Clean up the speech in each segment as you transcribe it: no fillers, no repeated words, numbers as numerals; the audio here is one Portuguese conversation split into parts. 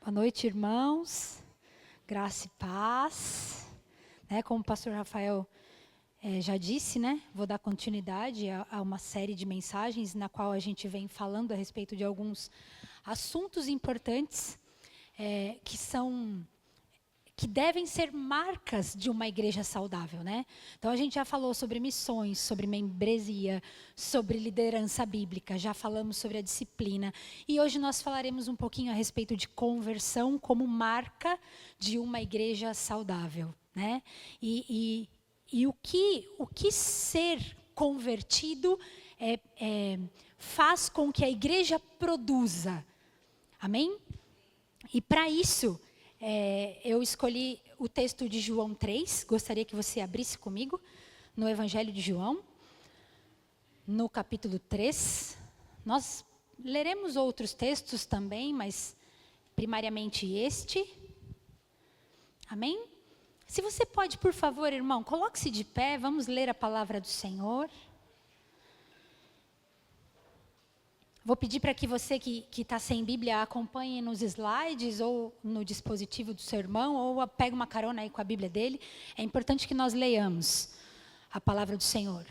Boa noite, irmãos. Graça e paz. Como o pastor Rafael já disse, vou dar continuidade a uma série de mensagens na qual a gente vem falando a respeito de alguns assuntos importantes que devem ser marcas de uma igreja saudável, Então, a gente já falou sobre missões, sobre membresia, sobre liderança bíblica, já falamos sobre a disciplina. E hoje nós falaremos um pouquinho a respeito de conversão como marca de uma igreja saudável, E o que ser convertido faz com que a igreja produza. Amém? E para isso, eu escolhi o texto de João 3, gostaria que você abrisse comigo, no Evangelho de João, no capítulo 3. Nós leremos outros textos também, mas primariamente este. Amém? Se você pode, por favor, irmão, coloque-se de pé, vamos ler a palavra do Senhor. Vou pedir para que você que está sem Bíblia acompanhe nos slides ou no dispositivo do seu irmão, ou pegue uma carona aí com a Bíblia dele. É importante que nós leiamos a palavra do Senhor.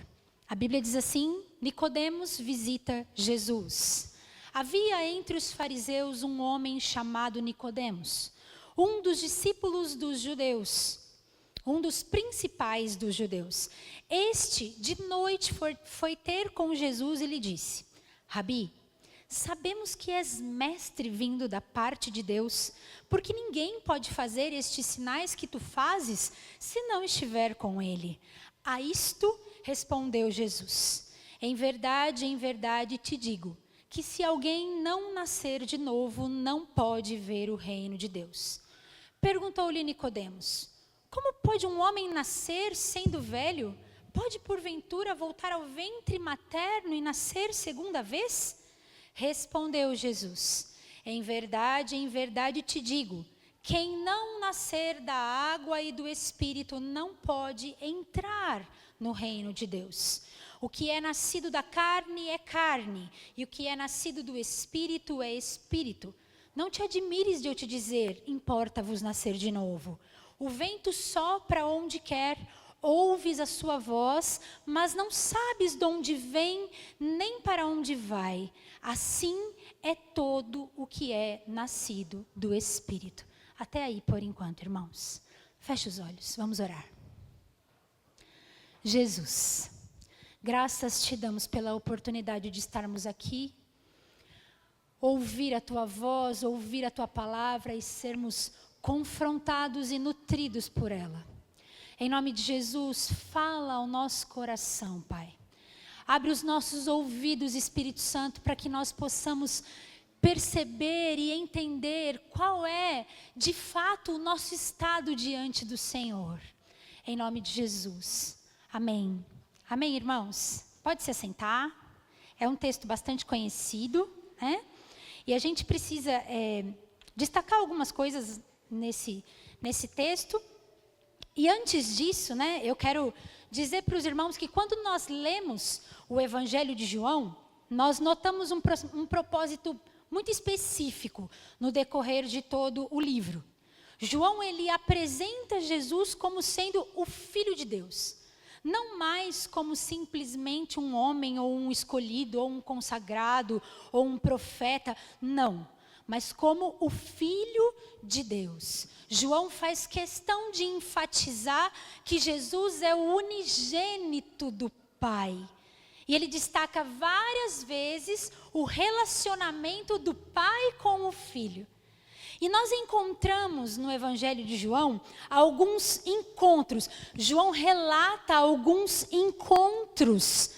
A Bíblia diz assim: Nicodemos visita Jesus. Havia entre os fariseus um homem chamado Nicodemos, um dos discípulos dos judeus, um dos principais dos judeus. Este, de noite, foi ter com Jesus e lhe disse: Rabi, sabemos que és mestre vindo da parte de Deus, porque ninguém pode fazer estes sinais que tu fazes se não estiver com ele. A isto respondeu Jesus: em verdade te digo, que se alguém não nascer de novo, não pode ver o reino de Deus. Perguntou-lhe Nicodemos: como pode um homem nascer sendo velho? Pode porventura voltar ao ventre materno e nascer segunda vez? Respondeu Jesus: em verdade te digo, quem não nascer da água e do Espírito não pode entrar no reino de Deus. O que é nascido da carne é carne, e o que é nascido do Espírito é Espírito. Não te admires de eu te dizer: importa-vos nascer de novo. O vento sopra onde quer, ouves a sua voz, mas não sabes de onde vem, nem para onde vai. Assim é todo o que é nascido do Espírito. Até aí por enquanto, irmãos. Feche os olhos, vamos orar. Jesus, graças te damos pela oportunidade de estarmos aqui, ouvir a tua voz, ouvir a tua palavra e sermos confrontados e nutridos por ela. Em nome de Jesus, fala ao nosso coração, Pai. Abre os nossos ouvidos, Espírito Santo, para que nós possamos perceber e entender qual é, de fato, o nosso estado diante do Senhor. Em nome de Jesus. Amém. Amém, irmãos? Pode se assentar. É um texto bastante conhecido, E a gente precisa destacar algumas coisas nesse texto. E antes disso, eu quero dizer para os irmãos que quando nós lemos o Evangelho de João, nós notamos um propósito muito específico no decorrer de todo o livro. João, ele apresenta Jesus como sendo o Filho de Deus. Não mais como simplesmente um homem, ou um escolhido, ou um consagrado, ou um profeta, não. Mas como o Filho de Deus. João faz questão de enfatizar que Jesus é o unigênito do Pai. E ele destaca várias vezes o relacionamento do Pai com o Filho. E nós encontramos no Evangelho de João alguns encontros. João relata alguns encontros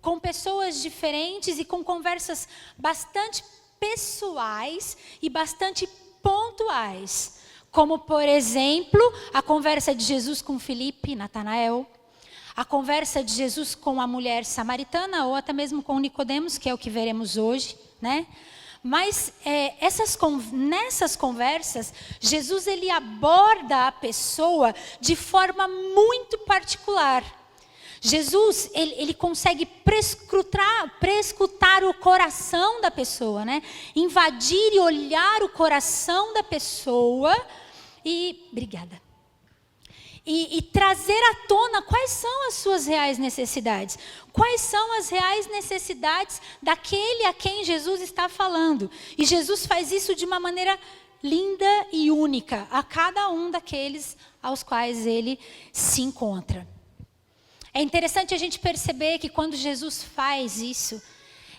com pessoas diferentes e com conversas bastante pessoais e bastante pontuais. Como, por exemplo, a conversa de Jesus com Filipe e Natanael, a conversa de Jesus com a mulher samaritana, ou até mesmo com Nicodemos, que é o que veremos hoje, Mas nessas conversas, Jesus ele aborda a pessoa de forma muito particular. Jesus, ele consegue prescrutar o coração da pessoa, né? Invadir e olhar o coração da pessoa e trazer à tona quais são as suas reais necessidades. Quais são as reais necessidades daquele a quem Jesus está falando. E Jesus faz isso de uma maneira linda e única a cada um daqueles aos quais ele se encontra. É interessante a gente perceber que quando Jesus faz isso,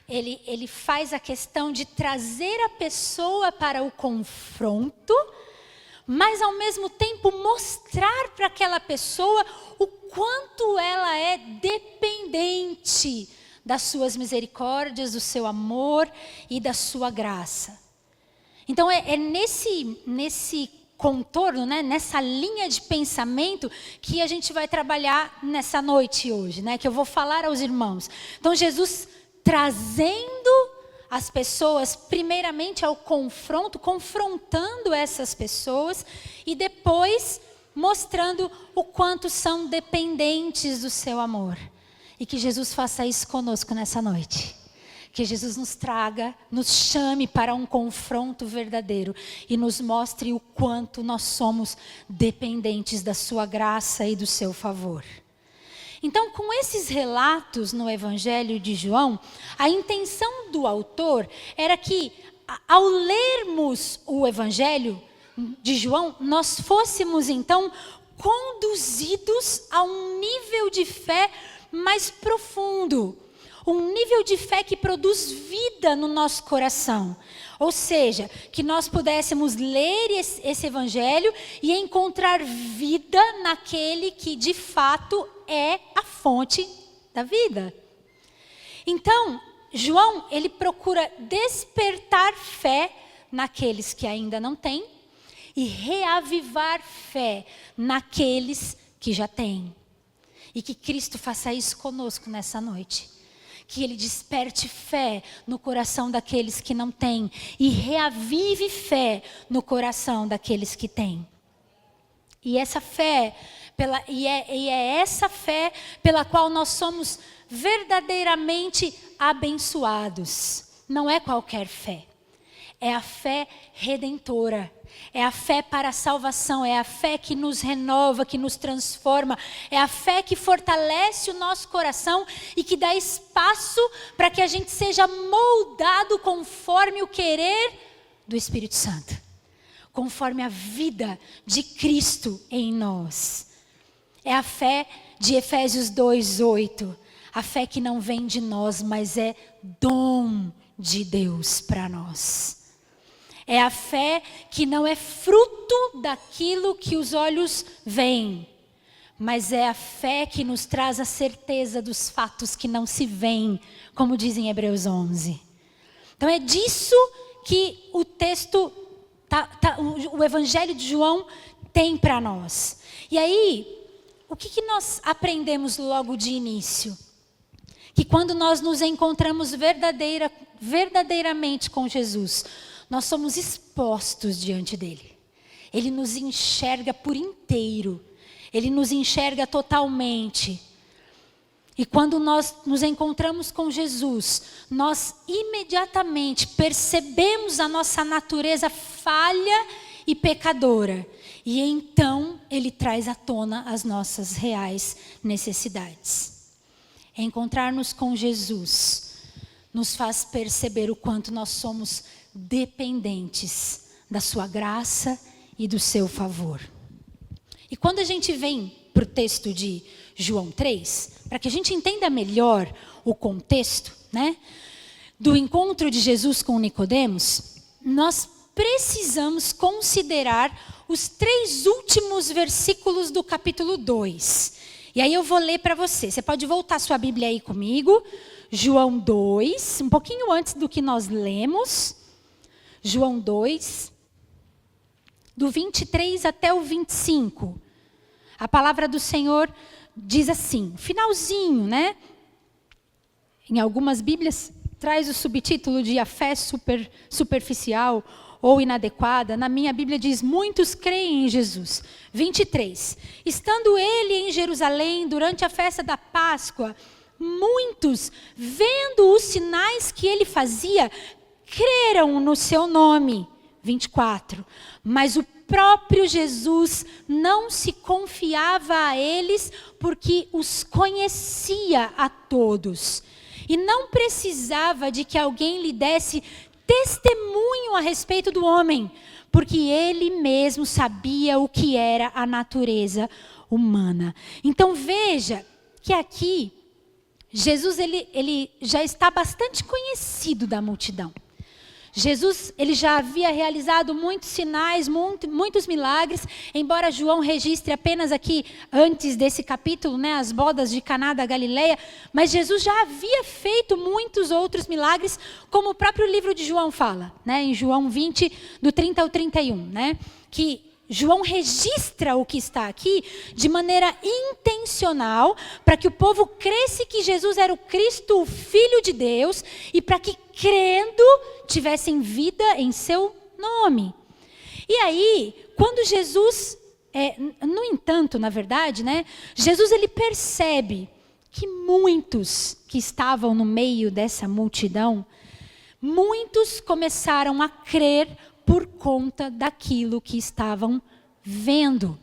ele faz a questão de trazer a pessoa para o confronto, mas ao mesmo tempo mostrar para aquela pessoa o quanto ela é dependente das suas misericórdias, do seu amor e da sua graça. Então é nesse contorno, né, nessa linha de pensamento que a gente vai trabalhar nessa noite hoje, né, que eu vou falar aos irmãos. Então Jesus trazendo as pessoas primeiramente ao confronto, confrontando essas pessoas e depois mostrando o quanto são dependentes do seu amor. E que Jesus faça isso conosco nessa noite. Que Jesus nos traga, nos chame para um confronto verdadeiro e nos mostre o quanto nós somos dependentes da sua graça e do seu favor. Então, com esses relatos no Evangelho de João, a intenção do autor era que, ao lermos o Evangelho de João, nós fôssemos então conduzidos a um nível de fé mais profundo. Um nível de fé que produz vida no nosso coração. Ou seja, que nós pudéssemos ler esse evangelho e encontrar vida naquele que de fato é a fonte da vida. Então, João, ele procura despertar fé naqueles que ainda não têm e reavivar fé naqueles que já têm. E que Cristo faça isso conosco nessa noite. Que Ele desperte fé no coração daqueles que não têm e reavive fé no coração daqueles que têm. E essa fé, é essa fé pela qual nós somos verdadeiramente abençoados. Não é qualquer fé. É a fé redentora. É a fé para a salvação, é a fé que nos renova, que nos transforma, é a fé que fortalece o nosso coração e que dá espaço para que a gente seja moldado conforme o querer do Espírito Santo, conforme a vida de Cristo em nós. É a fé de Efésios 2:8, a fé que não vem de nós, mas é dom de Deus para nós. É a fé que não é fruto daquilo que os olhos veem, mas é a fé que nos traz a certeza dos fatos que não se veem, como diz em Hebreus 11. Então é disso que o texto, o Evangelho de João tem para nós. E aí, o que nós aprendemos logo de início? Que quando nós nos encontramos verdadeiramente com Jesus, nós somos expostos diante dele. Ele nos enxerga por inteiro. Ele nos enxerga totalmente. E quando nós nos encontramos com Jesus, nós imediatamente percebemos a nossa natureza falha e pecadora. E então ele traz à tona as nossas reais necessidades. Encontrar-nos com Jesus nos faz perceber o quanto nós somos dependentes da sua graça e do seu favor. E quando a gente vem para o texto de João 3, para que a gente entenda melhor o contexto, né, do encontro de Jesus com Nicodemos, nós precisamos considerar os 3 últimos versículos do capítulo 2. E aí eu vou ler para você. Você pode voltar sua Bíblia aí comigo. João 2, um pouquinho antes do que nós lemos. João 2, do 23 até o 25. A palavra do Senhor diz assim, finalzinho, né? Em algumas Bíblias traz o subtítulo de a fé superficial ou inadequada, na minha Bíblia diz, muitos creem em Jesus. 23. Estando ele em Jerusalém durante a festa da Páscoa, muitos, vendo os sinais que ele fazia, creram no seu nome. 24. Mas o próprio Jesus não se confiava a eles, porque os conhecia a todos. E não precisava de que alguém lhe desse testemunho a respeito do homem, porque ele mesmo sabia o que era a natureza humana. Então veja que aqui, Jesus ele já está bastante conhecido da multidão. Jesus, ele já havia realizado muitos sinais, muitos milagres, embora João registre apenas aqui, antes desse capítulo, né, as bodas de Caná da Galileia, mas Jesus já havia feito muitos outros milagres, como o próprio livro de João fala, né, em João 20, do 30 ao 31, né, que João registra o que está aqui de maneira intencional, para que o povo cresce que Jesus era o Cristo, o Filho de Deus, e para que, crendo, tivessem vida em seu nome. E aí, quando Jesus, no entanto, na verdade, né, Jesus ele percebe que muitos que estavam no meio dessa multidão, muitos começaram a crer por conta daquilo que estavam vendo.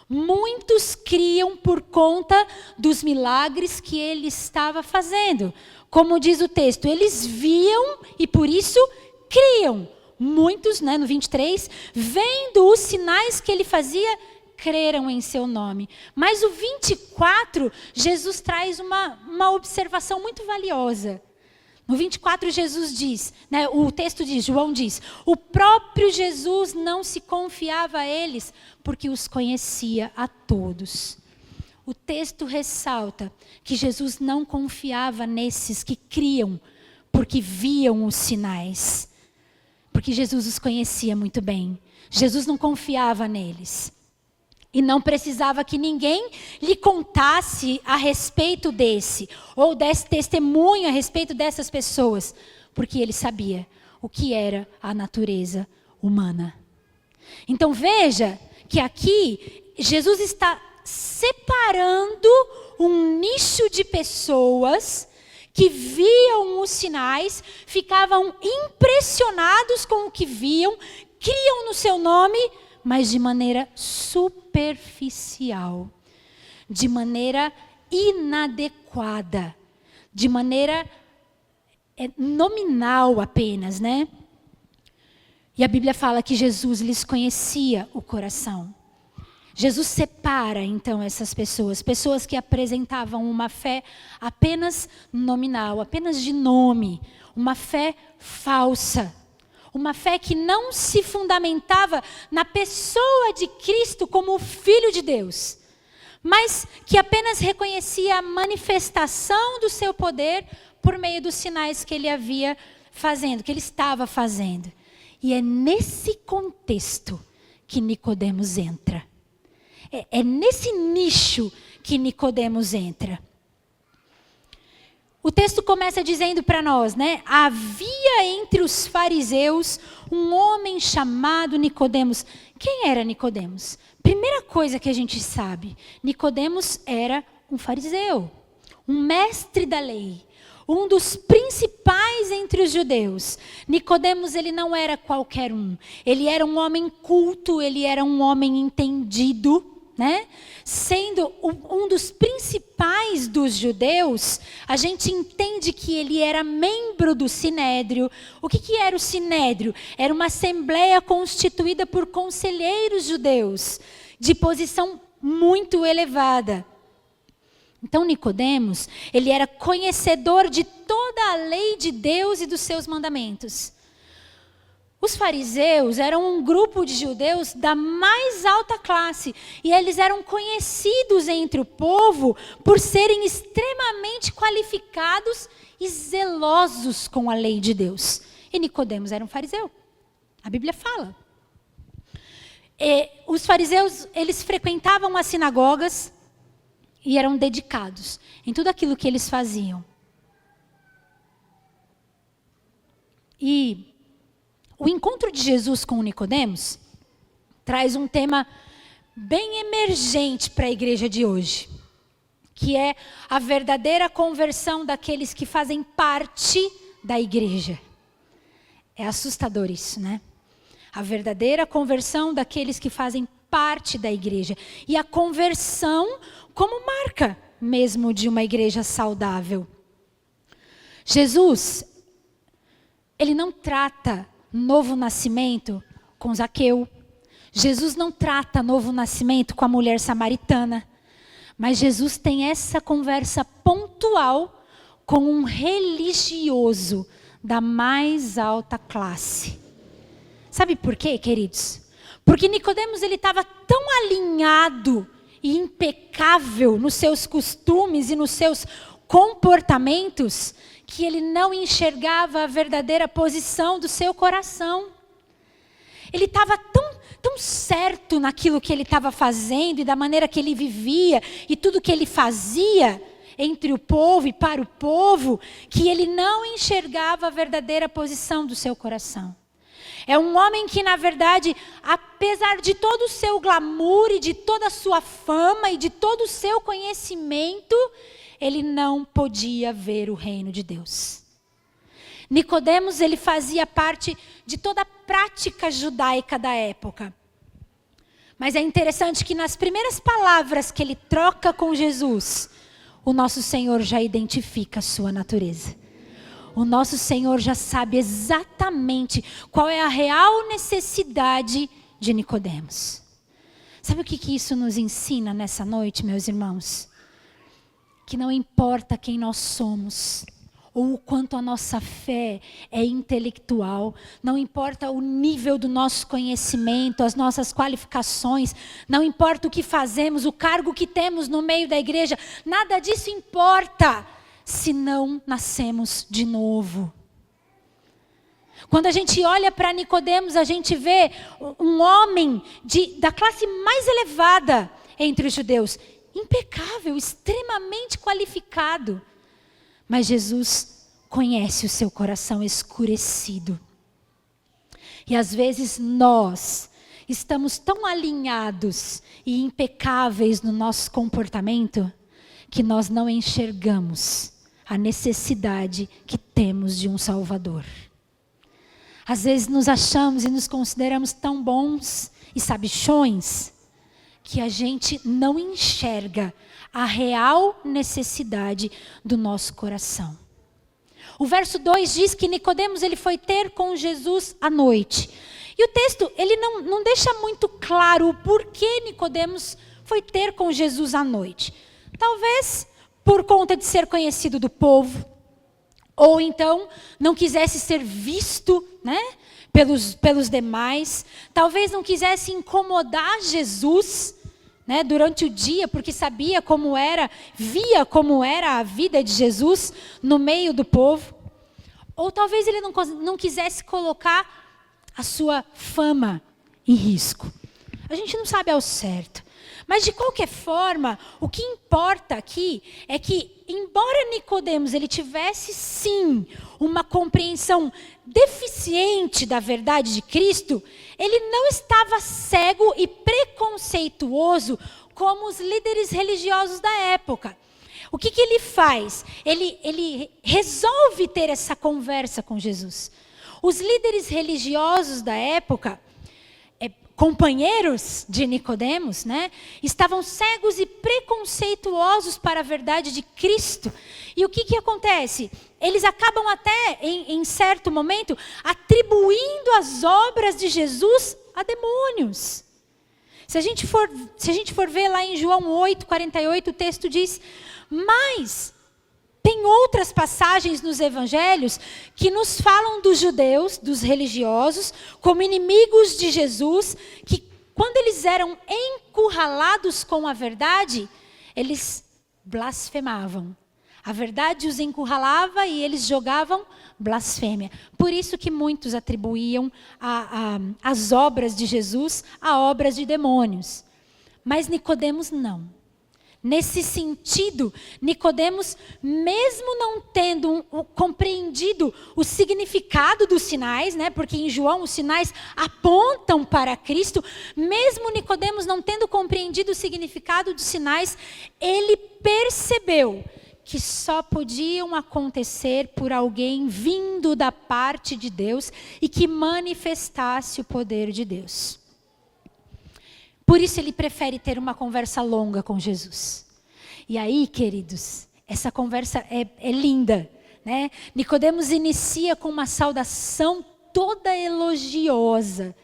Muitos criam por conta dos milagres que ele estava fazendo. Como diz o texto, eles viam e por isso criam. Muitos, né, no 23, vendo os sinais que ele fazia, creram em seu nome. Mas o 24, Jesus traz uma observação muito valiosa. No 24, Jesus diz, né, o texto diz, João diz, o próprio Jesus não se confiava a eles, porque os conhecia a todos. O texto ressalta que Jesus não confiava nesses que criam, porque viam os sinais. Porque Jesus os conhecia muito bem. Jesus não confiava neles. E não precisava que ninguém lhe contasse a respeito desse, ou desse testemunho a respeito dessas pessoas, porque ele sabia o que era a natureza humana. Então veja que aqui Jesus está separando um nicho de pessoas que viam os sinais, ficavam impressionados com o que viam, criam no seu nome, mas de maneira superficial, de maneira inadequada, de maneira nominal apenas, né? E a Bíblia fala que Jesus lhes conhecia o coração. Jesus separa então essas pessoas, pessoas que apresentavam uma fé apenas nominal, apenas de nome, uma fé falsa. Uma fé que não se fundamentava na pessoa de Cristo como o Filho de Deus, mas que apenas reconhecia a manifestação do seu poder por meio dos sinais que ele havia fazendo, que ele estava fazendo. E é nesse contexto que Nicodemos entra. É nesse nicho que Nicodemos entra. O texto começa dizendo para nós, né? Havia entre os fariseus um homem chamado Nicodemos. Quem era Nicodemos? Primeira coisa que a gente sabe, Nicodemos era um fariseu, um mestre da lei, um dos principais entre os judeus. Nicodemos, ele não era qualquer um. Ele era um homem culto, ele era um homem entendido, né? Sendo um dos principais dos judeus, a gente entende que ele era membro do Sinédrio. O que era o Sinédrio? Era uma assembleia constituída por conselheiros judeus, de posição muito elevada. Então Nicodemos, ele era conhecedor de toda a lei de Deus e dos seus mandamentos. Os fariseus eram um grupo de judeus da mais alta classe, e eles eram conhecidos entre o povo por serem extremamente qualificados e zelosos com a lei de Deus. E Nicodemos era um fariseu. A Bíblia fala. Os fariseus, eles frequentavam as sinagogas e eram dedicados em tudo aquilo que eles faziam. E o encontro de Jesus com Nicodemos traz um tema bem emergente para a igreja de hoje, que é a verdadeira conversão daqueles que fazem parte da igreja. É assustador isso, né? A verdadeira conversão daqueles que fazem parte da igreja. E a conversão como marca mesmo de uma igreja saudável. Jesus, ele não trata novo nascimento com Zaqueu. Jesus não trata novo nascimento com a mulher samaritana. Mas Jesus tem essa conversa pontual com um religioso da mais alta classe. Sabe por quê, queridos? Porque Nicodemos, ele estava tão alinhado e impecável nos seus costumes e nos seus comportamentos, que ele não enxergava a verdadeira posição do seu coração. Ele estava tão certo naquilo que ele estava fazendo e da maneira que ele vivia e tudo que ele fazia entre o povo e para o povo, que ele não enxergava a verdadeira posição do seu coração. É um homem que, na verdade, apesar de todo o seu glamour e de toda a sua fama e de todo o seu conhecimento, ele não podia ver o reino de Deus. Nicodemos, ele fazia parte de toda a prática judaica da época. Mas é interessante que nas primeiras palavras que ele troca com Jesus, o nosso Senhor já identifica a sua natureza. O nosso Senhor já sabe exatamente qual é a real necessidade de Nicodemos. Sabe o que isso nos ensina nessa noite, meus irmãos? Que não importa quem nós somos, ou o quanto a nossa fé é intelectual, não importa o nível do nosso conhecimento, as nossas qualificações, não importa o que fazemos, o cargo que temos no meio da igreja, nada disso importa se não nascemos de novo. Quando a gente olha para Nicodemos, a gente vê um homem da classe mais elevada entre os judeus, impecável, extremamente qualificado. Mas Jesus conhece o seu coração escurecido. E às vezes nós estamos tão alinhados e impecáveis no nosso comportamento que nós não enxergamos a necessidade que temos de um Salvador. Às vezes nos achamos e nos consideramos tão bons e sabichões que a gente não enxerga a real necessidade do nosso coração. O verso 2 diz que Nicodemos, ele foi ter com Jesus à noite. E o texto, ele não deixa muito claro o porquê Nicodemos foi ter com Jesus à noite. Talvez por conta de ser conhecido do povo, ou então não quisesse ser visto, né, pelos demais. Talvez não quisesse incomodar Jesus, né, durante o dia, porque sabia como era, via como era a vida de Jesus no meio do povo. Ou talvez ele não quisesse colocar a sua fama em risco. A gente não sabe ao certo. Mas de qualquer forma, o que importa aqui é que, embora Nicodemos ele tivesse sim uma compreensão deficiente da verdade de Cristo, ele não estava cego e preconceituoso como os líderes religiosos da época. O que ele faz? Ele resolve ter essa conversa com Jesus. Os líderes religiosos da época, companheiros de Nicodemos, né, estavam cegos e preconceituosos para a verdade de Cristo. E o que acontece? Eles acabam até, em certo momento, atribuindo as obras de Jesus a demônios. Se a gente for ver lá em João 8:48, o texto diz: mas tem outras passagens nos evangelhos que nos falam dos judeus, dos religiosos, como inimigos de Jesus, que quando eles eram encurralados com a verdade, eles blasfemavam. A verdade os encurralava e eles jogavam blasfêmia. Por isso que muitos atribuíam as obras de Jesus a obras de demônios. Mas Nicodemos não. Nesse sentido, Nicodemos, mesmo não tendo compreendido o significado dos sinais, né, porque em João os sinais apontam para Cristo, mesmo Nicodemos não tendo compreendido o significado dos sinais, ele percebeu que só podiam acontecer por alguém vindo da parte de Deus e que manifestasse o poder de Deus. Por isso ele prefere ter uma conversa longa com Jesus. E aí, queridos, essa conversa é linda, né? Nicodemos inicia com uma saudação toda elogiosa,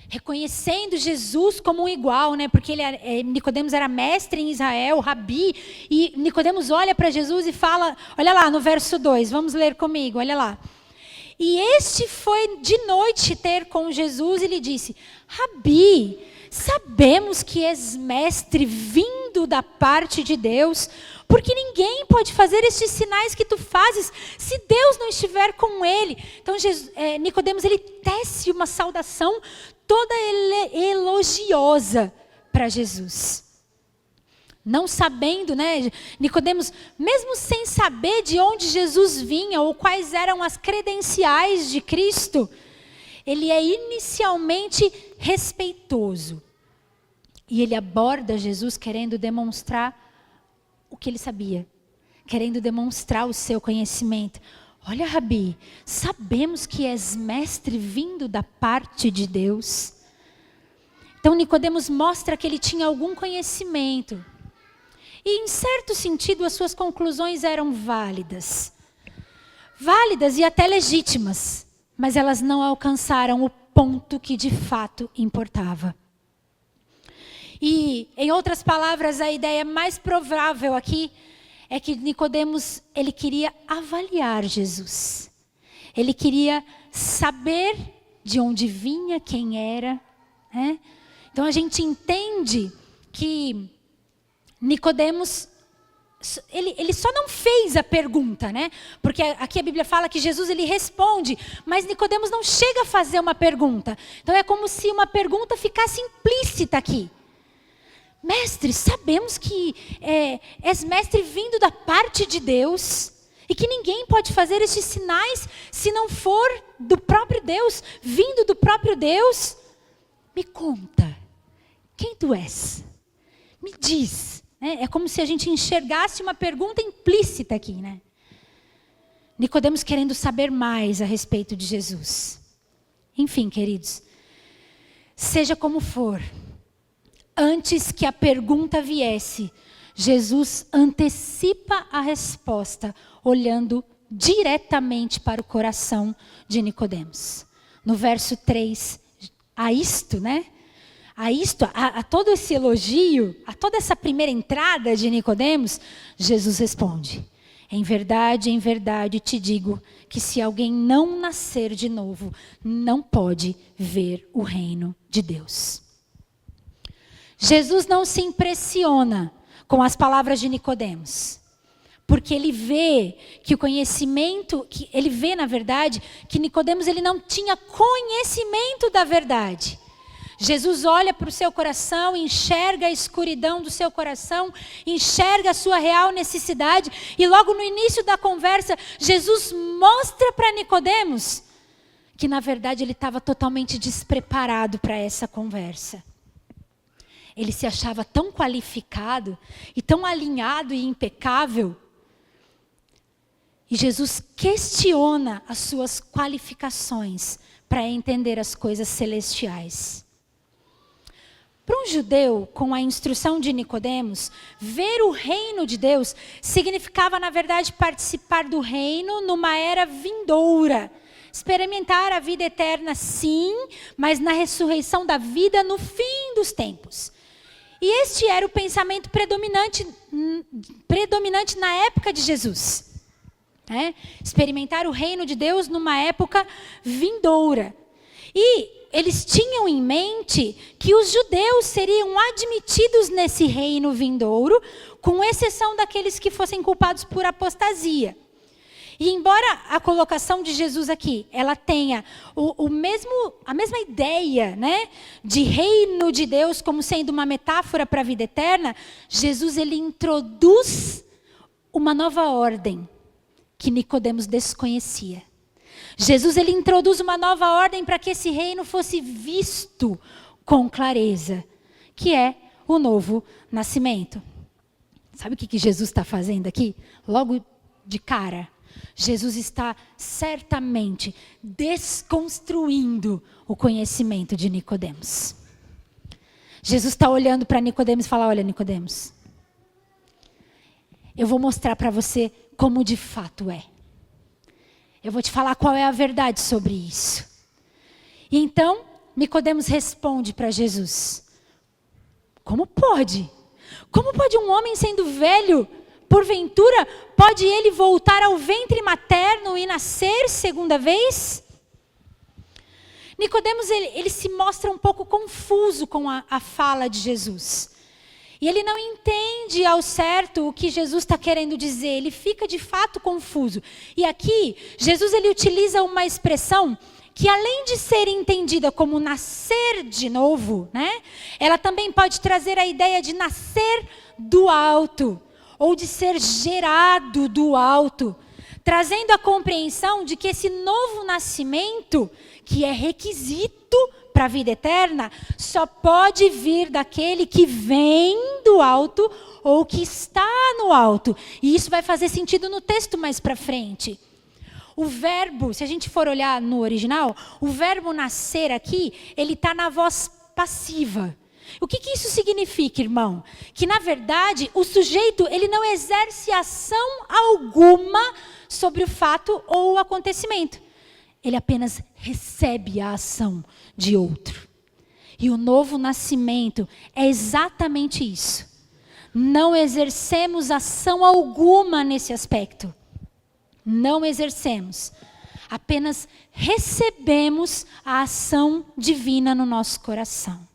reconhecendo Jesus como um igual, né? Porque Nicodemos era mestre em Israel, rabi, e Nicodemos olha para Jesus e fala, olha lá no verso 2, vamos ler comigo, olha lá. E este foi de noite ter com Jesus e lhe disse, Rabi, sabemos que és mestre vindo da parte de Deus, porque ninguém pode fazer estes sinais que tu fazes se Deus não estiver com ele. Então Nicodemos ele tece uma saudação toda elogiosa para Jesus. Não sabendo, né, Nicodemos, mesmo sem saber de onde Jesus vinha ou quais eram as credenciais de Cristo, ele é inicialmente respeitoso. E ele aborda Jesus querendo demonstrar o que ele sabia, querendo demonstrar o seu conhecimento. Olha, Rabi, sabemos que és mestre vindo da parte de Deus. Então Nicodemos mostra que ele tinha algum conhecimento. E em certo sentido as suas conclusões eram válidas. Válidas e até legítimas. Mas elas não alcançaram o ponto que de fato importava. E, em outras palavras, a ideia mais provável aqui é que Nicodemos, ele queria avaliar Jesus. Ele queria saber de onde vinha, quem era, né? Então a gente entende que Nicodemos, ele só não fez a pergunta, né? Porque aqui a Bíblia fala que Jesus ele responde, mas Nicodemos não chega a fazer uma pergunta. Então é como se uma pergunta ficasse implícita aqui. Mestre, sabemos que és mestre vindo da parte de Deus e que ninguém pode fazer estes sinais se não for do próprio Deus, vindo do próprio Deus. Me conta, quem tu és? Me diz. É como se a gente enxergasse uma pergunta implícita aqui, né? Nicodemos querendo saber mais a respeito de Jesus. Enfim, queridos, seja como for, antes que a pergunta viesse, Jesus antecipa a resposta, olhando diretamente para o coração de Nicodemos. No verso 3, a todo esse elogio, a toda essa primeira entrada de Nicodemos, Jesus responde: em verdade te digo que se alguém não nascer de novo, não pode ver o reino de Deus. Jesus não se impressiona com as palavras de Nicodemos, porque ele vê que o conhecimento, ele vê na verdade que Nicodemos ele não tinha conhecimento da verdade. Jesus olha para o seu coração, enxerga a escuridão do seu coração, enxerga a sua real necessidade, e logo no início da conversa, Jesus mostra para Nicodemos que na verdade ele estava totalmente despreparado para essa conversa. Ele se achava tão qualificado e tão alinhado e impecável. E Jesus questiona as suas qualificações para entender as coisas celestiais. Para um judeu, com a instrução de Nicodemos, ver o reino de Deus significava, na verdade, participar do reino numa era vindoura. Experimentar a vida eterna, sim, mas na ressurreição da vida no fim dos tempos. E este era o pensamento predominante na época de Jesus. Experimentar o reino de Deus numa época vindoura. E eles tinham em mente que os judeus seriam admitidos nesse reino vindouro, com exceção daqueles que fossem culpados por apostasia. E embora a colocação de Jesus aqui, ela tenha a mesma ideia, né, de reino de Deus como sendo uma metáfora para a vida eterna, Jesus ele introduz uma nova ordem que Nicodemos desconhecia. Jesus ele introduz uma nova ordem para que esse reino fosse visto com clareza, que é o novo nascimento. Sabe o que Jesus está fazendo aqui? Logo de cara, Jesus está certamente desconstruindo o conhecimento de Nicodemos. Jesus está olhando para Nicodemos e fala: olha, Nicodemos, eu vou mostrar para você como de fato é. Eu vou te falar qual é a verdade sobre isso. E então, Nicodemos responde para Jesus: como pode? Como pode um homem sendo velho, porventura, pode ele voltar ao ventre materno e nascer segunda vez? Nicodemos, ele se mostra um pouco confuso com a fala de Jesus. E ele não entende ao certo o que Jesus está querendo dizer. Ele fica de fato confuso. E aqui, Jesus ele utiliza uma expressão que, além de ser entendida como nascer de novo, né, ela também pode trazer a ideia de nascer do alto, ou de ser gerado do alto, trazendo a compreensão de que esse novo nascimento, que é requisito para a vida eterna, só pode vir daquele que vem do alto ou que está no alto. E isso vai fazer sentido no texto mais para frente. O verbo, se a gente for olhar no original, o verbo nascer aqui, ele está na voz passiva. O que isso significa, irmão? Que, na verdade, o sujeito ele não exerce ação alguma sobre o fato ou o acontecimento. Ele apenas recebe a ação de outro. E o novo nascimento é exatamente isso. Não exercemos ação alguma nesse aspecto. Não exercemos. Apenas recebemos a ação divina no nosso coração.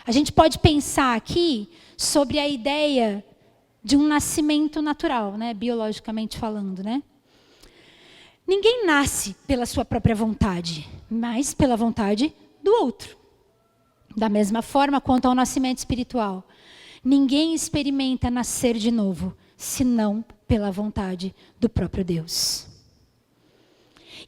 A gente pode pensar aqui sobre a ideia de um nascimento natural, né? Biologicamente falando, né? Ninguém nasce pela sua própria vontade, mas pela vontade do outro. Da mesma forma quanto ao nascimento espiritual. Ninguém experimenta nascer de novo, senão pela vontade do próprio Deus.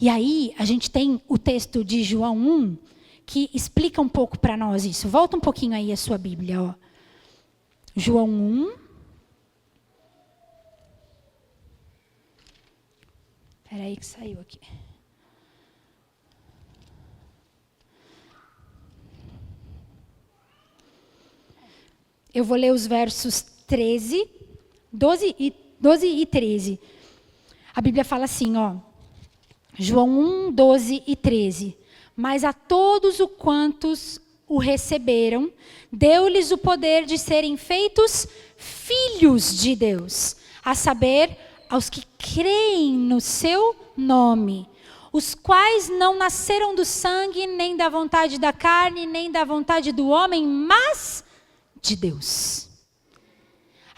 E aí, a gente tem o texto de João 1, que explica um pouco para nós isso. Volta um pouquinho aí a sua Bíblia, ó. João 1. Espera aí que saiu aqui. Eu vou ler os versos 12 e 13. A Bíblia fala assim, ó. João 1, 12 e 13. Mas a todos os quantos o receberam, deu-lhes o poder de serem feitos filhos de Deus, a saber, aos que creem no seu nome, os quais não nasceram do sangue, nem da vontade da carne, nem da vontade do homem, mas de Deus.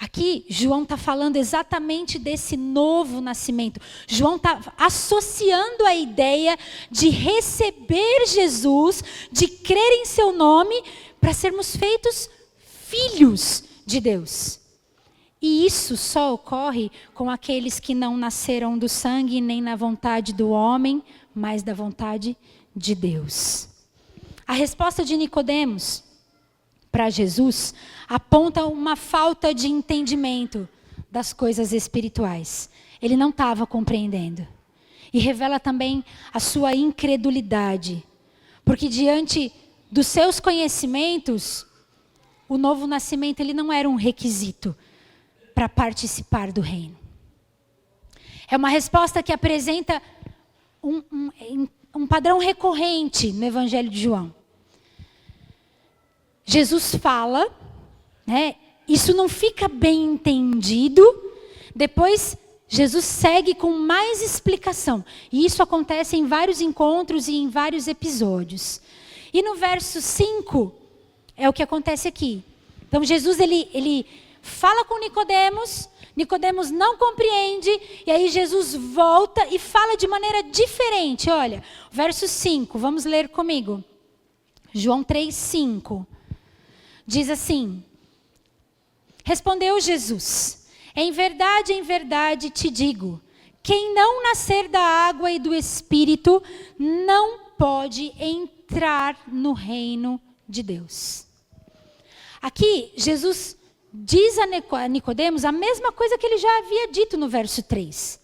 Aqui, João está falando exatamente desse novo nascimento. João está associando a ideia de receber Jesus, de crer em seu nome, para sermos feitos filhos de Deus. E isso só ocorre com aqueles que não nasceram do sangue, nem na vontade do homem, mas da vontade de Deus. A resposta de Nicodemos para Jesus aponta uma falta de entendimento das coisas espirituais. Ele não estava compreendendo. E revela também a sua incredulidade. Porque diante dos seus conhecimentos, o novo nascimento ele não era um requisito para participar do reino. É uma resposta que apresenta um padrão recorrente no Evangelho de João. Jesus fala, né? Isso não fica bem entendido. Depois, Jesus segue com mais explicação. E isso acontece em vários encontros e em vários episódios. E no verso 5, é o que acontece aqui. Então, Jesus, ele fala com Nicodemos. Nicodemos não compreende, e aí Jesus volta e fala de maneira diferente. Olha, verso 5, vamos ler comigo. João 3:5. Diz assim: Respondeu Jesus: em verdade te digo, quem não nascer da água e do Espírito não pode entrar no reino de Deus. Aqui, Jesus diz a Nicodemos a mesma coisa que ele já havia dito no verso 3.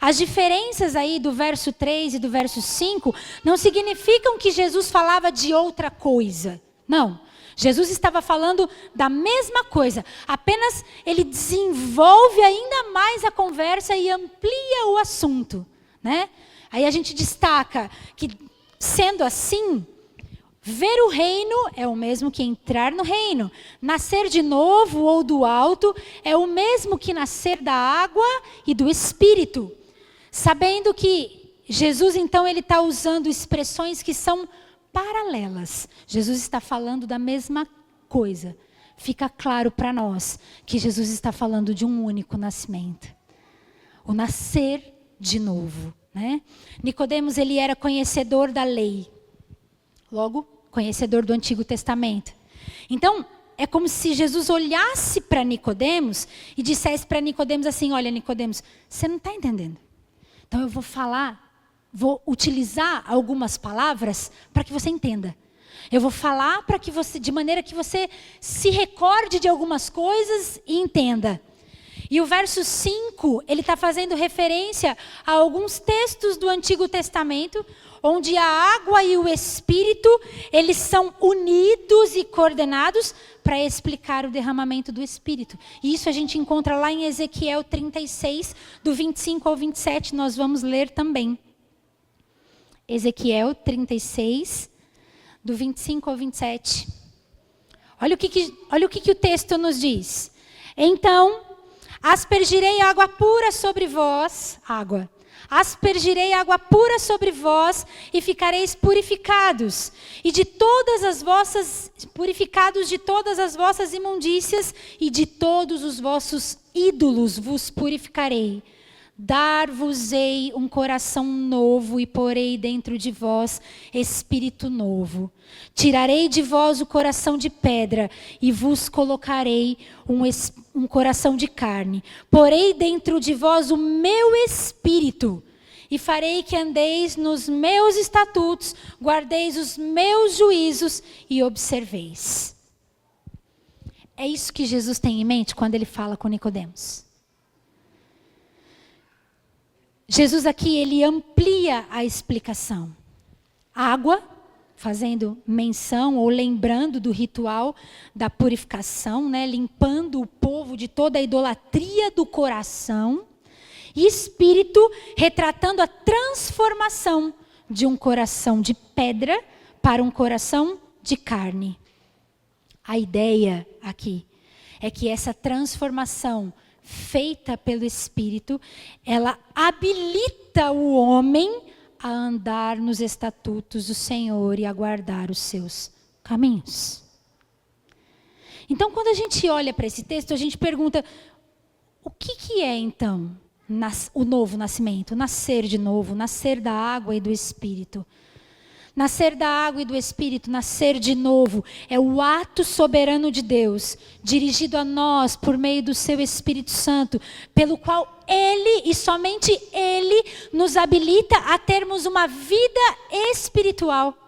As diferenças aí do verso 3 e do verso 5 não significam que Jesus falava de outra coisa. Não. Jesus estava falando da mesma coisa, apenas ele desenvolve ainda mais a conversa e amplia o assunto, né? Aí a gente destaca que, sendo assim, ver o reino é o mesmo que entrar no reino. Nascer de novo ou do alto é o mesmo que nascer da água e do Espírito. Sabendo que Jesus, então, ele está usando expressões que são paralelas. Jesus está falando da mesma coisa. Fica claro para nós que Jesus está falando de um único nascimento. O nascer de novo, né? Nicodemos, ele era conhecedor da lei. Logo, conhecedor do Antigo Testamento. Então, é como se Jesus olhasse para Nicodemos e dissesse para Nicodemos assim: olha, Nicodemos, você não está entendendo. Então eu vou utilizar algumas palavras para que você entenda. Eu vou falar para que você, de maneira que você se recorde de algumas coisas e entenda. E o verso 5, ele está fazendo referência a alguns textos do Antigo Testamento, onde a água e o Espírito, eles são unidos e coordenados para explicar o derramamento do Espírito. E isso a gente encontra lá em Ezequiel 36, do 25 ao 27, nós vamos ler também. Ezequiel 36, do 25 ao 27. Olha o que o texto nos diz. Então, aspergirei água pura sobre vós, aspergirei água pura sobre vós e ficareis purificados. E purificados de todas as vossas imundícias e de todos os vossos ídolos vos purificarei. Dar-vos-ei um coração novo e porei dentro de vós espírito novo. Tirarei de vós o coração de pedra e vos colocarei um coração de carne. Porei dentro de vós o meu espírito e farei que andeis nos meus estatutos, guardeis os meus juízos e observeis. É isso que Jesus tem em mente quando ele fala com Nicodemos. Jesus aqui, ele amplia a explicação. Água, fazendo menção ou lembrando do ritual da purificação, né? Limpando o povo de toda a idolatria do coração. E Espírito, retratando a transformação de um coração de pedra para um coração de carne. A ideia aqui é que essa transformação feita pelo Espírito, ela habilita o homem a andar nos estatutos do Senhor e a guardar os seus caminhos. Então, quando a gente olha para esse texto, a gente pergunta: o que é então o novo nascimento? Nascer de novo, nascer da água e do Espírito. Nascer da água e do Espírito, nascer de novo, é o ato soberano de Deus, dirigido a nós por meio do seu Espírito Santo, pelo qual Ele e somente Ele nos habilita a termos uma vida espiritual.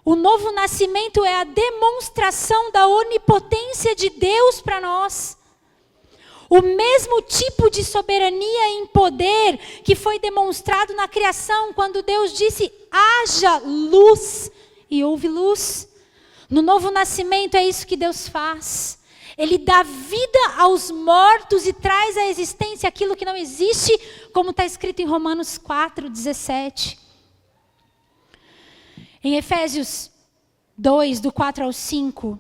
O novo nascimento é a demonstração da onipotência de Deus para nós. O mesmo tipo de soberania em poder que foi demonstrado na criação, quando Deus disse: haja luz, e houve luz. No novo nascimento é isso que Deus faz. Ele dá vida aos mortos e traz à existência aquilo que não existe, como está escrito em Romanos 4:17. Em Efésios 2, do 4 ao 5,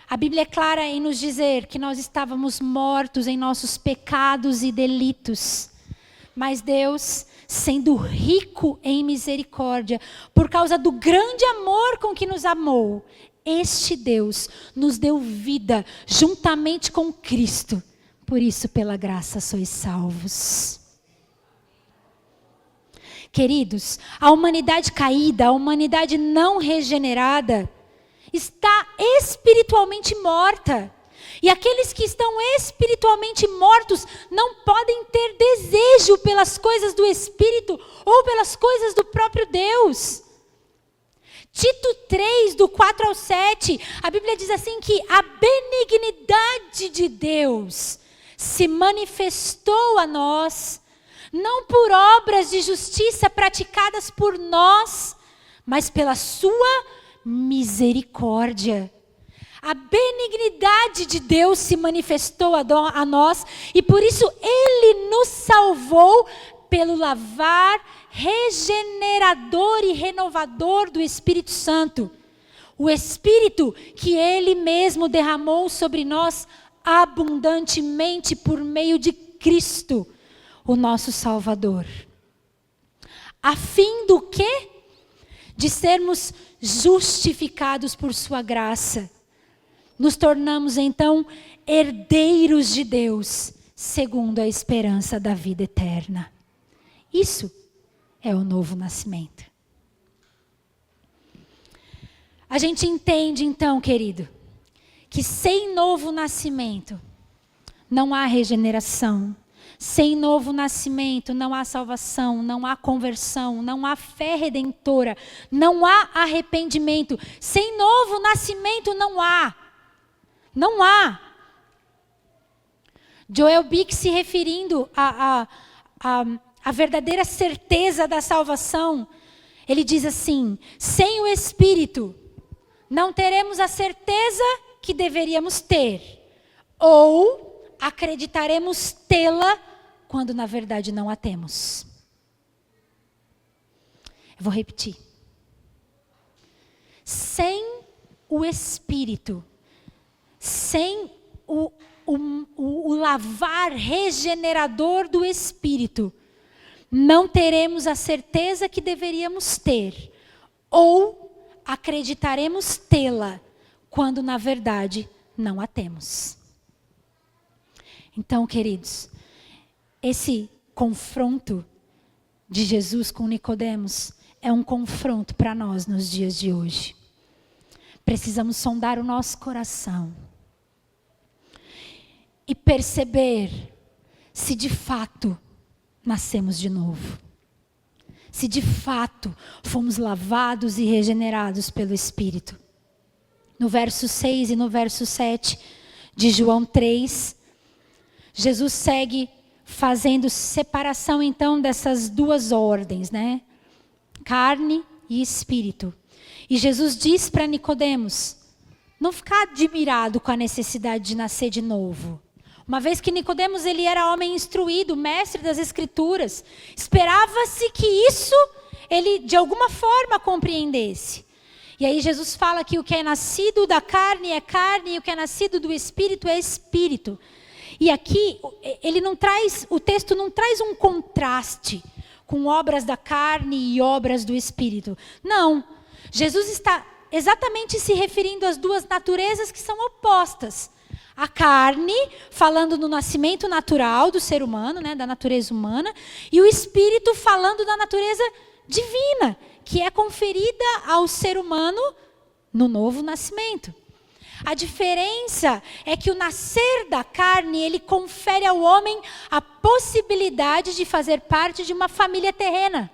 a Bíblia é clara em nos dizer que nós estávamos mortos em nossos pecados e delitos. Mas Deus, sendo rico em misericórdia, por causa do grande amor com que nos amou, este Deus nos deu vida juntamente com Cristo. Por isso, pela graça, sois salvos. Queridos, a humanidade caída, a humanidade não regenerada, está espiritualmente morta. E aqueles que estão espiritualmente mortos não podem ter desejo pelas coisas do Espírito ou pelas coisas do próprio Deus. Tito 3, do 4 ao 7, a Bíblia diz assim que a benignidade de Deus se manifestou a nós, não por obras de justiça praticadas por nós, mas pela sua misericórdia. A benignidade de Deus se manifestou a nós e por isso Ele nos salvou pelo lavar regenerador e renovador do Espírito Santo. O Espírito que Ele mesmo derramou sobre nós abundantemente por meio de Cristo, o nosso Salvador. A fim do quê? De sermos justificados por sua graça. Nos tornamos então herdeiros de Deus, segundo a esperança da vida eterna. Isso é o novo nascimento. A gente entende então, querido, que sem novo nascimento não há regeneração. Sem novo nascimento não há salvação, não há conversão, não há fé redentora, não há arrependimento. Sem novo nascimento não há. Não há. Joel Bick, se referindo à verdadeira certeza da salvação, ele diz assim: sem o Espírito, não teremos a certeza que deveríamos ter, ou acreditaremos tê-la quando na verdade não a temos. Eu vou repetir. Sem o Espírito, sem o lavar regenerador do Espírito, não teremos a certeza que deveríamos ter, ou acreditaremos tê-la, quando na verdade não a temos. Então, queridos, esse confronto de Jesus com Nicodemos é um confronto para nós nos dias de hoje. Precisamos sondar o nosso coração e perceber se de fato nascemos de novo. Se de fato fomos lavados e regenerados pelo Espírito. No verso 6 e no verso 7 de João 3, Jesus segue fazendo separação então dessas duas ordens, né? Carne e espírito. E Jesus diz para Nicodemos não ficar admirado com a necessidade de nascer de novo. Uma vez que Nicodemos ele era homem instruído, mestre das Escrituras, esperava-se que isso ele de alguma forma compreendesse. E aí Jesus fala que o que é nascido da carne é carne e o que é nascido do Espírito é Espírito. E aqui o texto não traz um contraste com obras da carne e obras do Espírito. Não, Jesus está exatamente se referindo às duas naturezas que são opostas. A carne, falando no nascimento natural do ser humano, né, da natureza humana, e o Espírito falando da natureza divina, que é conferida ao ser humano no novo nascimento. A diferença é que o nascer da carne, ele confere ao homem a possibilidade de fazer parte de uma família terrena.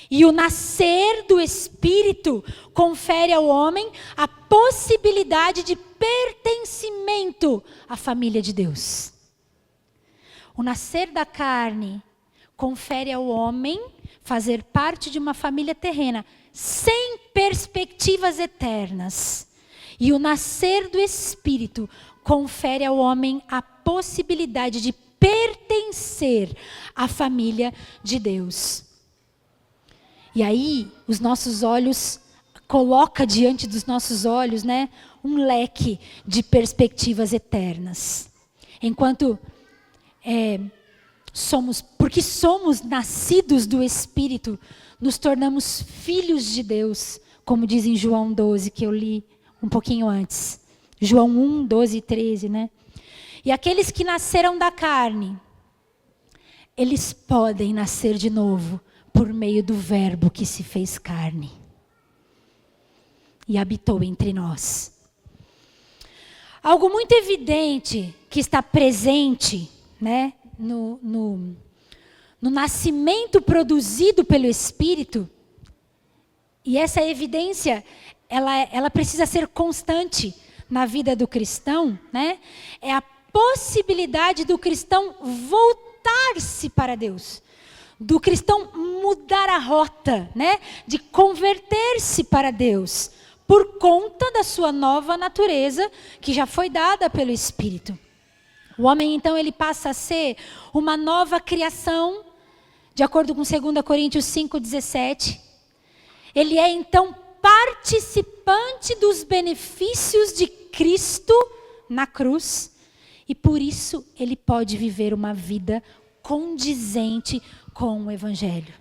E o nascer do Espírito confere ao homem a possibilidade de pertencimento à família de Deus. O nascer da carne confere ao homem fazer parte de uma família terrena, sem perspectivas eternas. E o nascer do Espírito confere ao homem a possibilidade de pertencer à família de Deus. E aí, os nossos olhos, coloca diante dos nossos olhos, né, um leque de perspectivas eternas. Enquanto porque somos nascidos do Espírito, nos tornamos filhos de Deus, como diz em João 12, que eu li um pouquinho antes. João 1, 12 e 13, né? E aqueles que nasceram da carne, eles podem nascer de novo por meio do Verbo que se fez carne e habitou entre nós. Algo muito evidente que está presente, né, no nascimento produzido pelo Espírito, e essa evidência, ela precisa ser constante na vida do cristão, né? É a possibilidade do cristão voltar-se para Deus, do cristão mudar a rota, né? De converter-se para Deus, por conta da sua nova natureza, que já foi dada pelo Espírito. O homem, então, ele passa a ser uma nova criação, de acordo com 2 Coríntios 5,17. Ele é, então, participante dos benefícios de Cristo na cruz. E por isso, ele pode viver uma vida condizente com o Evangelho.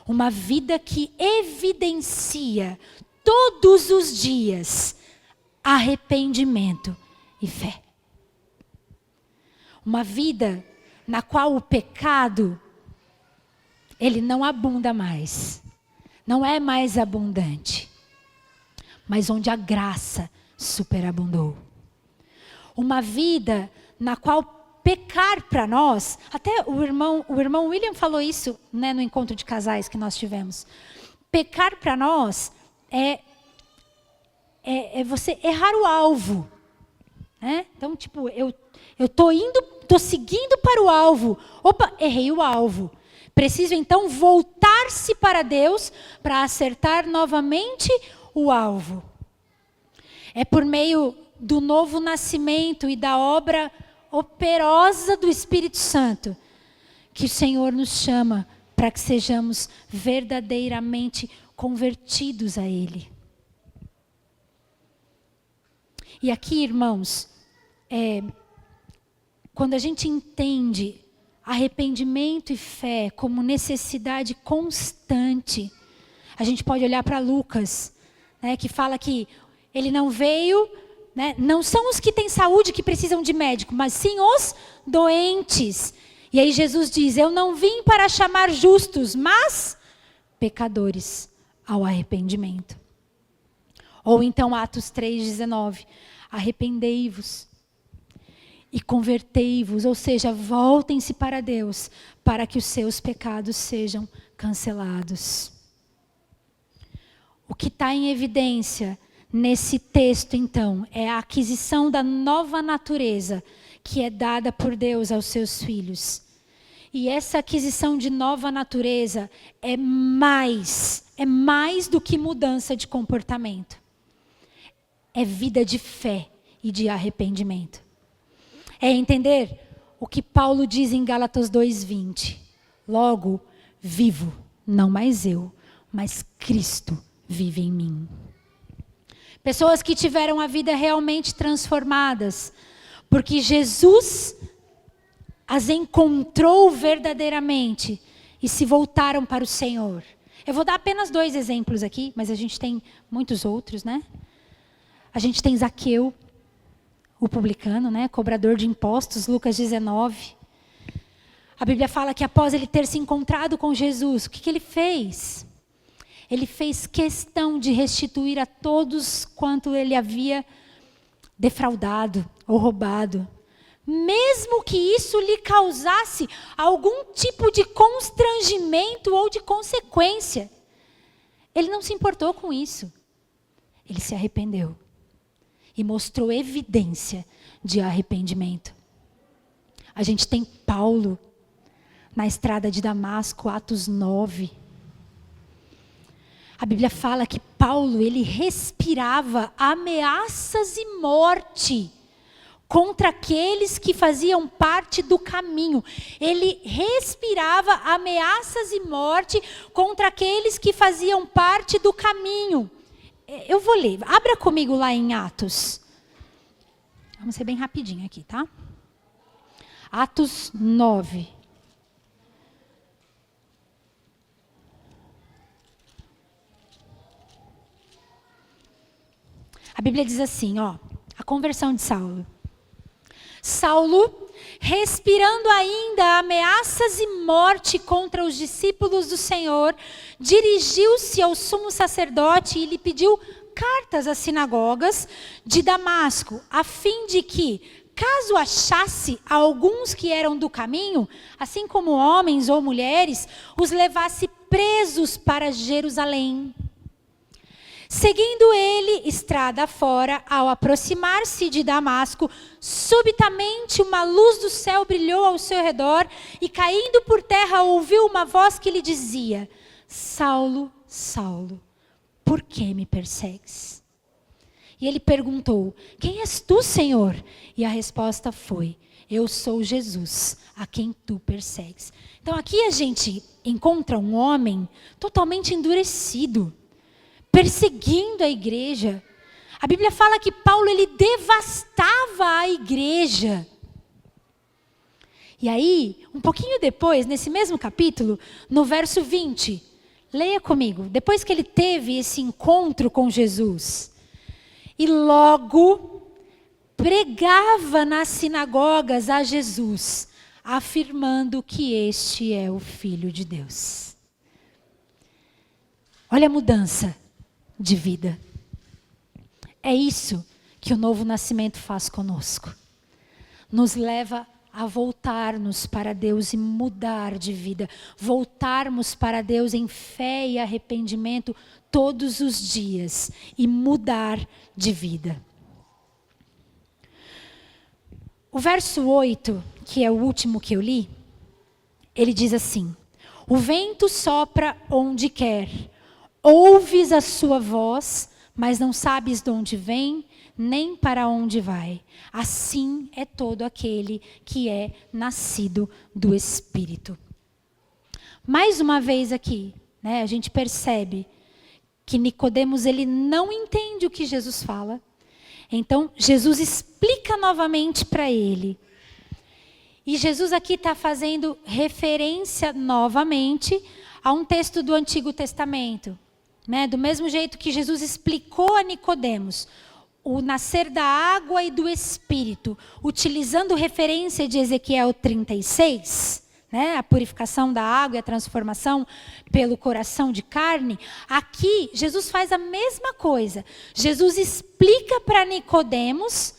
Uma vida que evidencia todos os dias arrependimento e fé. Uma vida na qual o pecado, ele não abunda mais. Não é mais abundante. Mas onde a graça superabundou. Uma vida na qual pecar para nós, até o irmão William falou isso, né, no encontro de casais que nós tivemos. Pecar para nós é você errar o alvo. Né? Então, tipo, eu tô seguindo para o alvo. Opa, errei o alvo. Preciso, então, voltar-se para Deus para acertar novamente o alvo. É por meio do novo nascimento e da obra operosa do Espírito Santo que o Senhor nos chama para que sejamos verdadeiramente convertidos a Ele. E aqui, irmãos, quando a gente entende arrependimento e fé como necessidade constante, a gente pode olhar para Lucas, né, que fala que ele não veio, né, não são os que têm saúde que precisam de médico, mas sim os doentes. E aí Jesus diz, eu não vim para chamar justos, mas pecadores ao arrependimento. Ou então Atos 3,19, arrependei-vos e convertei-vos, ou seja, voltem-se para Deus, para que os seus pecados sejam cancelados. O que está em evidência nesse texto, então, é a aquisição da nova natureza que é dada por Deus aos seus filhos. E essa aquisição de nova natureza é mais do que mudança de comportamento. É vida de fé e de arrependimento. É entender o que Paulo diz em Gálatas 2:20. Logo, vivo, não mais eu, mas Cristo vive em mim. Pessoas que tiveram a vida realmente transformadas, porque Jesus as encontrou verdadeiramente e se voltaram para o Senhor. Eu vou dar apenas 2 exemplos aqui, mas a gente tem muitos outros, né? A gente tem Zaqueu, o publicano, né? Cobrador de impostos, Lucas 19. A Bíblia fala que após ele ter se encontrado com Jesus, o que ele fez? Ele fez questão de restituir a todos quanto ele havia defraudado ou roubado. Mesmo que isso lhe causasse algum tipo de constrangimento ou de consequência. Ele não se importou com isso. Ele se arrependeu. E mostrou evidência de arrependimento. A gente tem Paulo na estrada de Damasco, Atos 9. A Bíblia fala que Paulo, ele respirava ameaças e morte contra aqueles que faziam parte do caminho. Ele respirava ameaças e morte contra aqueles que faziam parte do caminho. Eu vou ler. Abra comigo lá em Atos. Vamos ser bem rapidinho aqui, tá? Atos 9. A Bíblia diz assim, ó, a conversão de Saulo. Saulo, respirando ainda ameaças e morte contra os discípulos do Senhor, dirigiu-se ao sumo sacerdote e lhe pediu cartas às sinagogas de Damasco, a fim de que, caso achasse alguns que eram do caminho, assim como homens ou mulheres, os levasse presos para Jerusalém. Seguindo ele estrada fora, ao aproximar-se de Damasco, subitamente uma luz do céu brilhou ao seu redor e, caindo por terra, ouviu uma voz que lhe dizia: Saulo, Saulo, por que me persegues? E ele perguntou: quem és tu, Senhor? E a resposta foi: eu sou Jesus, a quem tu persegues. Então aqui a gente encontra um homem totalmente endurecido, perseguindo a igreja. A Bíblia fala que Paulo, ele devastava a igreja. E aí, um pouquinho depois, nesse mesmo capítulo, no verso 20, leia comigo. Depois que ele teve esse encontro com Jesus, e logo pregava nas sinagogas a Jesus, afirmando que este é o Filho de Deus. Olha a mudança de vida. É isso que o novo nascimento faz conosco. Nos leva a voltarmos para Deus e mudar de vida. Voltarmos para Deus em fé e arrependimento todos os dias e mudar de vida. O verso 8, que é o último que eu li, ele diz assim: o vento sopra onde quer, ouves a sua voz, mas não sabes de onde vem, nem para onde vai. Assim é todo aquele que é nascido do Espírito. Mais uma vez aqui, né, a gente percebe que Nicodemos, ele não entende o que Jesus fala. Então, Jesus explica novamente para ele. E Jesus aqui está fazendo referência novamente a um texto do Antigo Testamento. Né? Do mesmo jeito que Jesus explicou a Nicodemos o nascer da água e do Espírito, utilizando referência de Ezequiel 36, né? A purificação da água e a transformação pelo coração de carne. Aqui, Jesus faz a mesma coisa. Jesus explica para Nicodemos,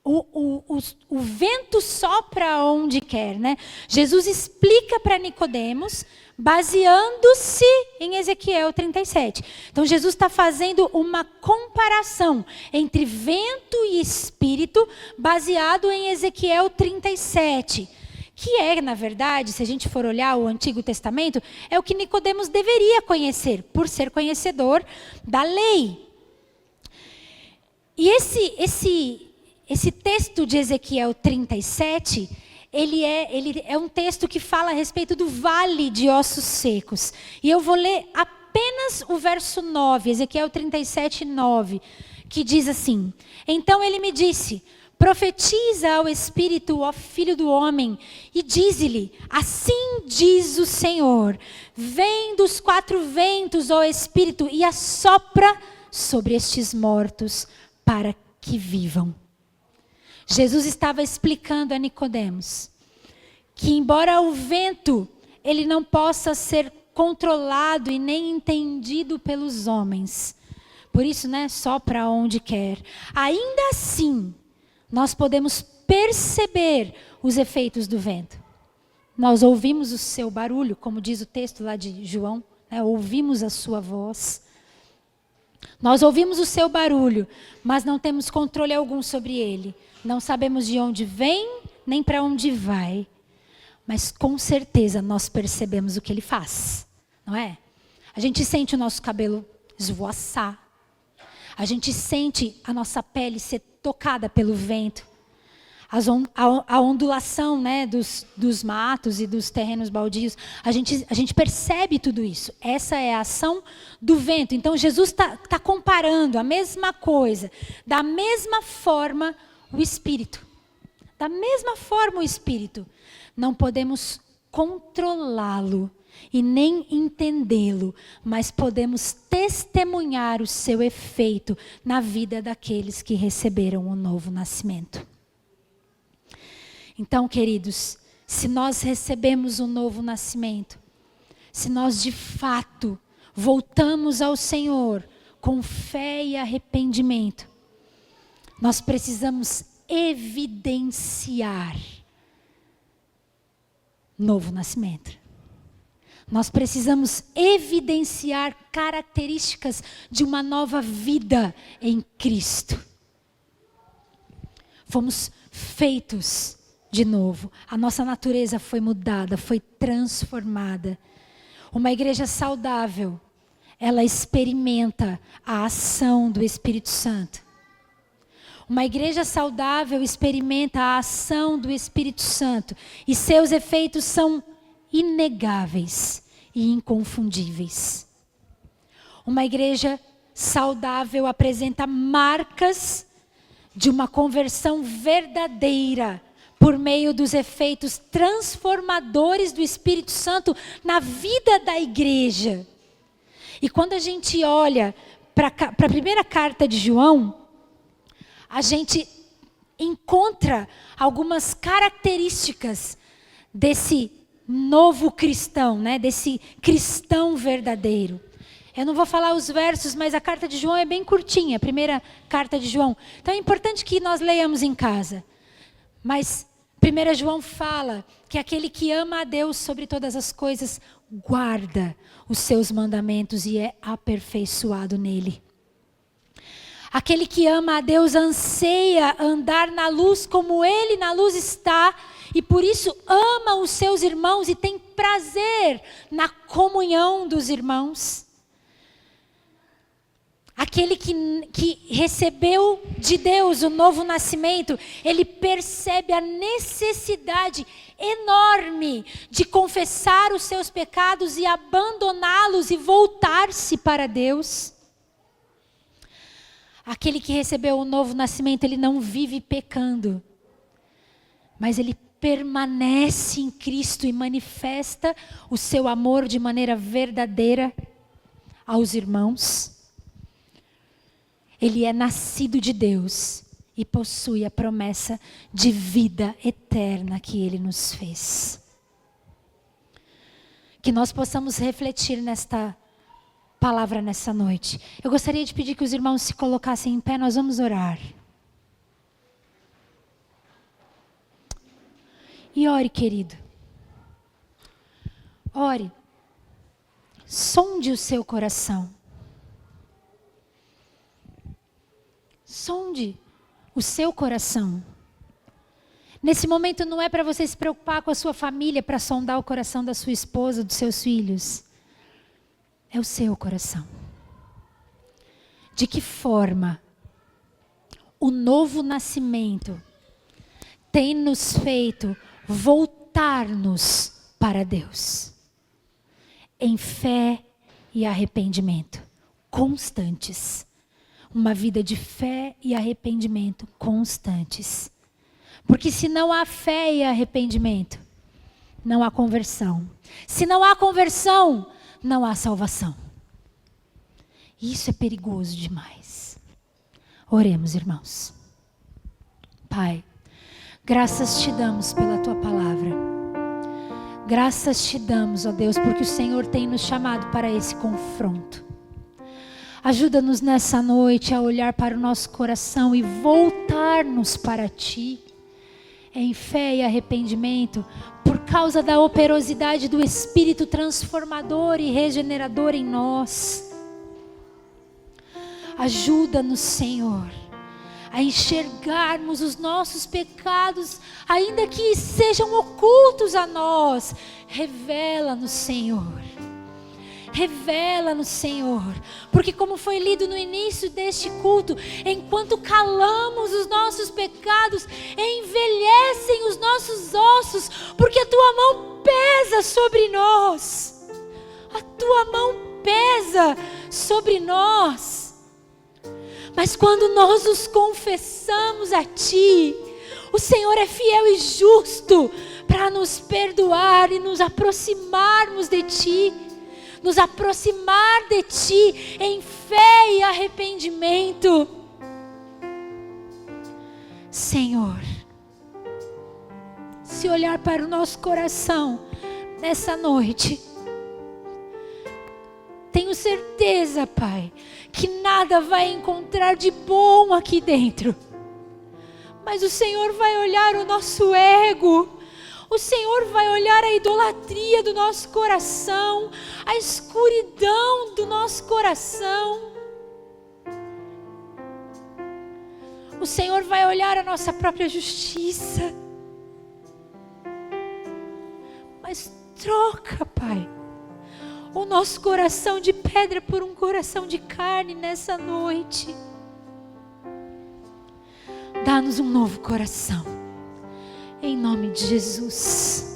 o vento sopra onde quer, né? Jesus explica para Nicodemos, baseando-se em Ezequiel 37. Então, Jesus está fazendo uma comparação entre vento e espírito, baseado em Ezequiel 37. Que é, na verdade, se a gente for olhar o Antigo Testamento, é o que Nicodemos deveria conhecer, por ser conhecedor da lei. E esse texto de Ezequiel 37, ele é um texto que fala a respeito do vale de ossos secos. E eu vou ler apenas o verso 9, Ezequiel 37, 9, que diz assim: então ele me disse: profetiza ao Espírito, ó filho do homem, e dize-lhe: assim diz o Senhor, vem dos quatro ventos, ó Espírito, e assopra sobre estes mortos, para que vivam. Jesus estava explicando a Nicodemos que, embora o vento ele não possa ser controlado e nem entendido pelos homens, por isso, né, sopra onde quer, ainda assim nós podemos perceber os efeitos do vento. Nós ouvimos o seu barulho, como diz o texto lá de João, né, ouvimos a sua voz. Nós ouvimos o seu barulho, mas não temos controle algum sobre ele. Não sabemos de onde vem, nem para onde vai. Mas com certeza nós percebemos o que ele faz, não é? A gente sente o nosso cabelo esvoaçar. A gente sente a nossa pele ser tocada pelo vento. A ondulação, né, dos matos e dos terrenos baldios. A gente percebe tudo isso. Essa é a ação do vento. Então Jesus está comparando a mesma coisa. Da mesma forma, o Espírito. Da mesma forma, o Espírito. Não podemos controlá-lo e nem entendê-lo, mas podemos testemunhar o seu efeito na vida daqueles que receberam o novo nascimento. Então, queridos, se nós recebemos um novo nascimento, se nós de fato voltamos ao Senhor com fé e arrependimento, nós precisamos evidenciar novo nascimento. Nós precisamos evidenciar características de uma nova vida em Cristo. Fomos feitos de novo. A nossa natureza foi mudada, foi transformada. Uma igreja saudável, ela experimenta a ação do Espírito Santo. Uma igreja saudável experimenta a ação do Espírito Santo e seus efeitos são inegáveis e inconfundíveis. Uma igreja saudável apresenta marcas de uma conversão verdadeira por meio dos efeitos transformadores do Espírito Santo na vida da igreja. E quando a gente olha para a primeira carta de João, a gente encontra algumas características desse novo cristão, né? Desse cristão verdadeiro. Eu não vou falar os versos, mas a carta de João é bem curtinha, a primeira carta de João. Então é importante que nós leiamos em casa. Mas 1 João fala que aquele que ama a Deus sobre todas as coisas, guarda os seus mandamentos e é aperfeiçoado nele. Aquele que ama a Deus anseia andar na luz como ele na luz está, e por isso ama os seus irmãos e tem prazer na comunhão dos irmãos. Aquele que recebeu de Deus o novo nascimento, ele percebe a necessidade enorme de confessar os seus pecados e abandoná-los e voltar-se para Deus. Aquele que recebeu o novo nascimento, ele não vive pecando, mas ele permanece em Cristo e manifesta o seu amor de maneira verdadeira aos irmãos. Ele é nascido de Deus e possui a promessa de vida eterna que Ele nos fez. Que nós possamos refletir nesta palavra nessa noite. Eu gostaria de pedir que os irmãos se colocassem em pé, nós vamos orar. E ore, querido. Ore. Sonde o seu coração. Sonde o seu coração. Nesse momento não é para você se preocupar com a sua família, para sondar o coração da sua esposa, dos seus filhos. É o seu coração. De que forma o novo nascimento tem nos feito voltar-nos para Deus. Em fé e arrependimento constantes. Uma vida de fé e arrependimento constantes. Porque se não há fé e arrependimento, não há conversão. Se não há conversão, não há salvação. Isso é perigoso demais. Oremos, irmãos. Pai, graças te damos pela tua palavra. Graças te damos, ó Deus, porque o Senhor tem nos chamado para esse confronto. Ajuda-nos nessa noite a olhar para o nosso coração e voltar-nos para ti, em fé e arrependimento, por causa da operosidade do Espírito transformador e regenerador em nós. Ajuda-nos, Senhor, a enxergarmos os nossos pecados, ainda que sejam ocultos a nós. Revela-nos, Senhor. Revela-nos, Senhor, porque como foi lido no início deste culto, enquanto calamos os nossos pecados, envelhecem os nossos ossos, porque a tua mão pesa sobre nós. A tua mão pesa sobre nós. Mas quando nós os confessamos a ti, o Senhor é fiel e justo para nos perdoar e nos aproximarmos de ti. Nos aproximar de ti em fé e arrependimento. Senhor, se olhar para o nosso coração nessa noite, tenho certeza, Pai, que nada vai encontrar de bom aqui dentro. Mas o Senhor vai olhar o nosso ego. O Senhor vai olhar a idolatria do nosso coração, a escuridão do nosso coração. O Senhor vai olhar a nossa própria justiça. Mas troca, Pai, o nosso coração de pedra por um coração de carne nessa noite. Dá-nos um novo coração, em nome de Jesus.